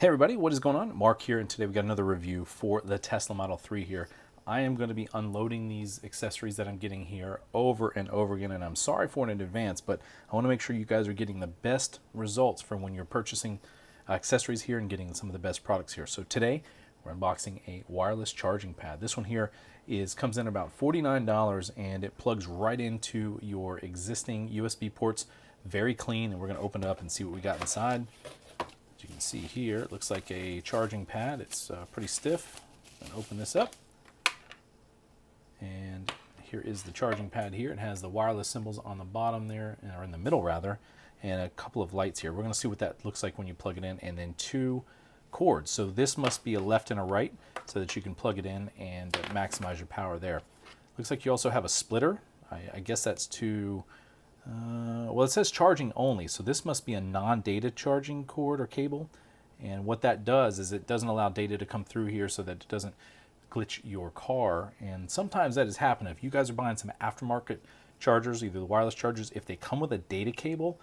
Hey everybody, what is going on? Mark here, and today we got another review for the Tesla Model 3 here. I am going to be unloading these accessories that I'm getting here over and over again, and I'm sorry for it in advance, but I want to make sure you guys are getting the best results from when you're purchasing accessories here and getting some of the best products here. So today we're unboxing a wireless charging pad. This one here comes in about $49, and it plugs right into your existing USB ports. Very clean, and we're going to open it up and see what we got inside. As you can see here, it looks like a charging pad. It's pretty stiff. I'm going to open this up. And here is the charging pad here. It has the wireless symbols on the bottom there, or in the middle rather, and a couple of lights here. We're going to see what that looks like when you plug it in, and then two cords. So this must be a left and a right so that you can plug it in and maximize your power there. Looks like you also have a splitter. I guess that's to... well, it says charging only, so this must be a non-data charging cord or cable. And what that does is it doesn't allow data to come through here so that it doesn't glitch your car. And sometimes that has happened. If you guys are buying some aftermarket chargers, either the wireless chargers, if they come with a data cable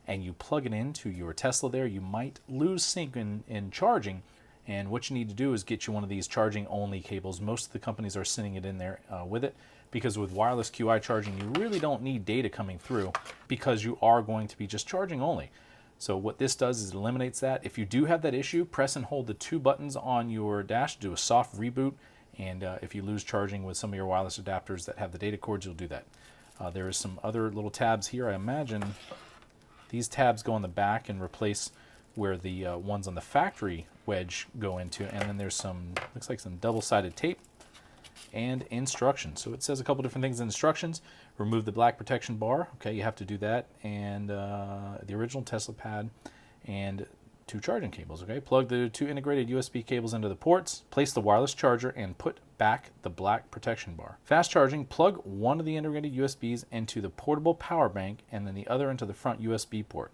and you plug it into your Tesla there, you might lose sync in charging. And what you need to do is get you one of these charging only cables. Most of the companies are sending it in there with it, because with wireless QI charging, you really don't need data coming through because you are going to be just charging only. So what this does is it eliminates that. If you do have that issue, press and hold the two buttons on your dash, do a soft reboot, and if you lose charging with some of your wireless adapters that have the data cords, you'll do that. There is some other little tabs here. I imagine these tabs go on the back and replace where the ones on the factory wedge go into, and then there's some, looks like some double-sided tape and instructions. So it says a couple different things in instructions. Remove the black protection bar. Okay, you have to do that. And the original Tesla pad and two charging cables. Okay, plug the two integrated USB cables into the ports, place the wireless charger, and put back the black protection bar. Fast charging, plug one of the integrated USBs into the portable power bank and then the other into the front USB port.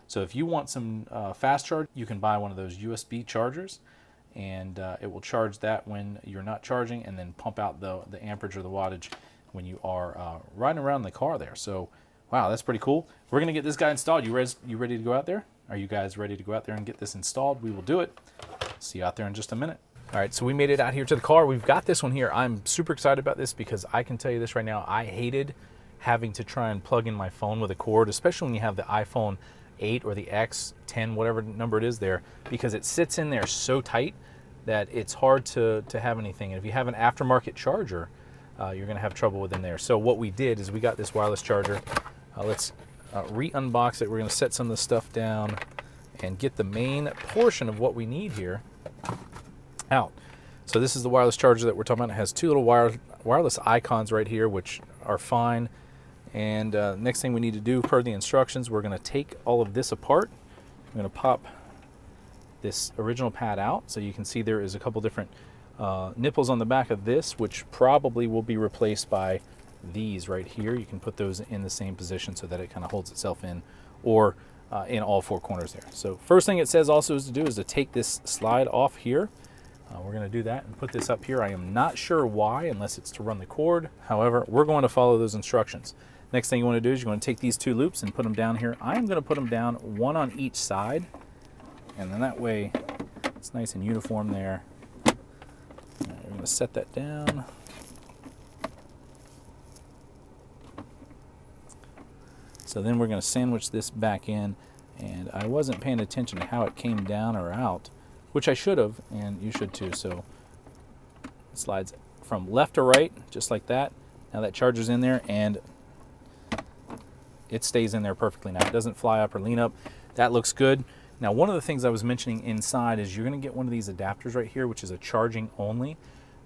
So if you want some fast charge, you can buy one of those USB chargers, and it will charge that when you're not charging, and then pump out the amperage or the wattage when you are riding around in the car there. So, wow, that's pretty cool. We're going to get this guy installed. You ready to go out there? Are you guys ready to go out there and get this installed? We will do it. See you out there in just a minute. All right, so we made it out here to the car. We've got this one here. I'm super excited about this because I can tell you this right now. I hated having to try and plug in my phone with a cord, especially when you have the iPhone 8 or the X10, whatever number it is there, because it sits in there so tight that it's hard to have anything. And if you have an aftermarket charger, you're going to have trouble with in there. So what we did is we got this wireless charger. Let's re-unbox it. We're going to set some of the stuff down and get the main portion of what we need here out. So this is the wireless charger that we're talking about. It has two little wireless icons right here, which are fine. And next thing we need to do per the instructions, we're going to take all of this apart. I'm going to pop this original pad out, so you can see there is a couple different nipples on the back of this, which probably will be replaced by these right here. You can put those in the same position so that it kind of holds itself in, or in all four corners there. So first thing it says also is to take this slide off here. We're going to do that and put this up here. I am not sure why, unless it's to run the cord. However, we're going to follow those instructions. Next thing you want to do is you're going to take these two loops and put them down here. I'm going to put them down one on each side, and then that way it's nice and uniform there. All right, we're going to set that down. So then we're going to sandwich this back in, and I wasn't paying attention to how it came down or out, which I should have, and you should too. So it slides from left to right, just like that. Now that charger's in there, and it stays in there perfectly. Now it doesn't fly up or lean up. That looks good. Now one of the things I was mentioning inside is you're going to get one of these adapters right here, which is a charging only.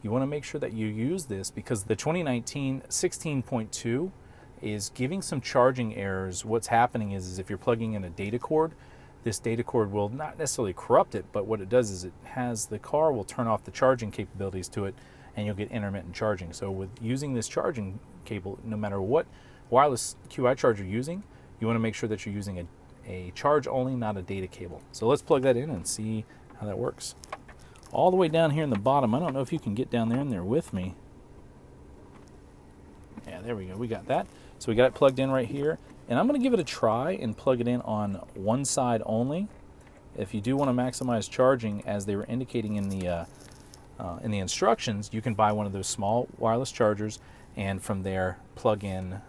You want to make sure that you use this because the 2019 16.2 is giving some charging errors. What's happening is if you're plugging in a data cord, this data cord will not necessarily corrupt it, but what it does is the car will turn off the charging capabilities to it, and you'll get intermittent charging. So with using this charging cable, no matter what wireless QI charger you're using, you want to make sure that you're using a charge only, not a data cable. So let's plug that in and see how that works. All the way down here in the bottom, I don't know if you can get down there in there with me. Yeah, there we go. We got that. So we got it plugged in right here. And I'm going to give it a try and plug it in on one side only. if you do want to maximize charging, as they were indicating in the instructions, you can buy one of those small wireless chargers, and from there plug in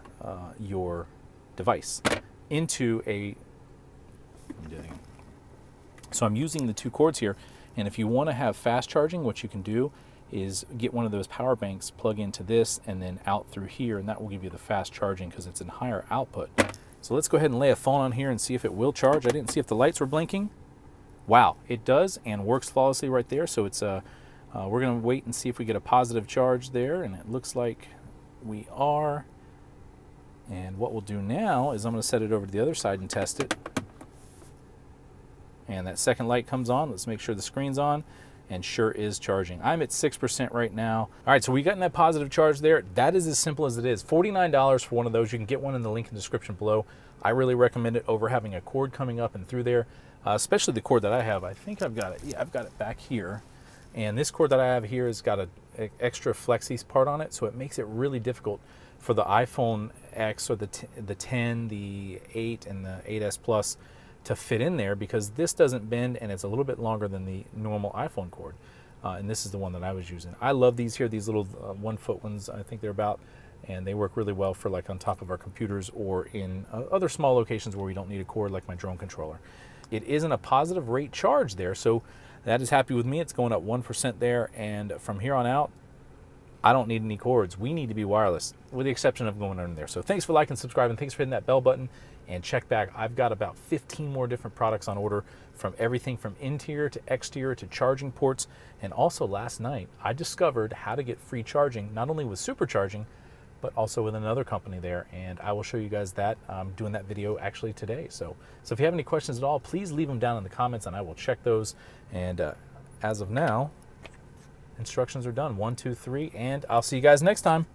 your device into a. So I'm using the 2 cords here, and if you want to have fast charging, what you can do is get one of those power banks, plug into this, and then out through here, and that will give you the fast charging because it's in higher output. So let's go ahead and lay a phone on here and see if it will charge. I didn't see if the lights were blinking. Wow, it does, and works flawlessly right there. So it's we're going to wait and see if we get a positive charge there, and it looks like we are. And what we'll do now is I'm going to set it over to the other side and test it. And that second light comes on. Let's make sure the screen's on, and sure is charging. I'm at 6% right now. All right, so we got that positive charge there. That is as simple as it is. $49 for one of those. You can get one in the link in the description below. I really recommend it over having a cord coming up and through there, especially the cord that I have. I think I've got it. Yeah, I've got it back here. And this cord that I have here has got an extra flexi part on it, so it makes it really difficult for the iPhone X or the 10, the 8, and the 8S Plus to fit in there, because this doesn't bend and it's a little bit longer than the normal iPhone cord. And this is the one that I was using. I love these here, these little 1-foot ones, I think they're about, and they work really well for like on top of our computers or in other small locations where we don't need a cord, like my drone controller. It isn't a positive rate charge there, so that is happy with me. It's going up 1% there, and from here on out, I don't need any cords. We need to be wireless, with the exception of going under there. So thanks for liking, subscribing, thanks for hitting that bell button, and check back. I've got about 15 more different products on order, from everything from interior to exterior to charging ports. And also last night, I discovered how to get free charging, not only with Supercharging, but also with another company there, and I will show you guys that. I'm doing that video actually today. So if you have any questions at all, please leave them down in the comments, and I will check those. And as of now, instructions are done. 1, 2, 3, and I'll see you guys next time.